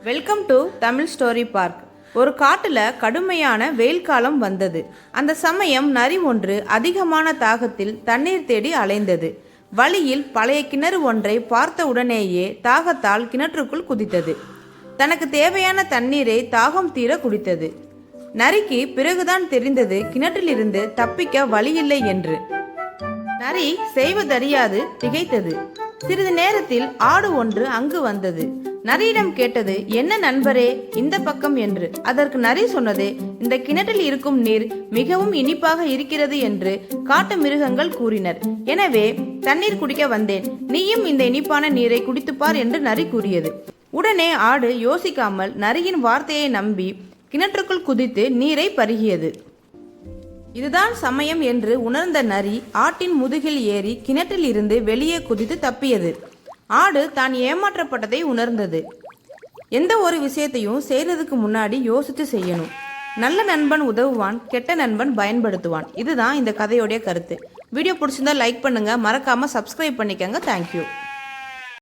Welcome to Tamil story park. ஒரு காட்டுல கடுமையான வெயில் காலம் வந்தது. அந்த சமயம் நரி ஒன்று அதிகமான தாகத்தில் தண்ணீர் தேடி அலைந்தது. வழியில் பழைய கிணறு ஒன்றை பார்த்த உடனேயே தாகத்தால் கிணற்றுக்குள் குதித்தது. தனக்கு தேவையான தண்ணீரை தாகம் தீர குடித்தது. நரிக்கு பிறகுதான் தெரிந்தது கிணற்றிலிருந்து தப்பிக்க வழியில்லை என்று. நரி செய்வதறியாது திகைத்தது. சிறிது நேரத்தில் ஆடு ஒன்று அங்கு வந்தது. நரியிடம் கேட்டது, என்ன நண்பரே, இந்த பக்கம் என்று. அதற்கு நரி சொன்னது, இந்த கிணற்றில் இருக்கும் நீர் மிகவும் இனிப்பாக இருக்கிறது என்று காட்டு மிருகங்கள் கூறினர். எனவே தண்ணீர் குடிக்க வந்தேன். நீயும் இந்த இனிப்பான நீரை குடித்துப்பார் என்று நரி கூறியது. உடனே ஆடு யோசிக்காமல் நரியின் வார்த்தையை நம்பி கிணற்றுக்குள் குதித்து நீரை பருகியது. இதுதான் சமயம் என்று உணர்ந்த நரி ஆட்டின் முதுகில் ஏறி கிணற்றில் இருந்து வெளியே குதித்து தப்பியது. ஆடு தான் ஏமாற்றப்பட்டதை உணர்ந்தது. எந்த ஒரு விஷயத்தையும் செய்யறதுக்கு முன்னாடி யோசித்து செய்யணும். நல்ல நண்பன் உதவுவான், கெட்ட நண்பன் பயன்படுத்துவான். இதுதான் இந்த கதையோடைய கருத்து. வீடியோ பிடிச்சிருந்தா லைக் பண்ணுங்க, மறக்காம சப்ஸ்கிரைப் பண்ணிக்கங்க. தேங்க்யூ.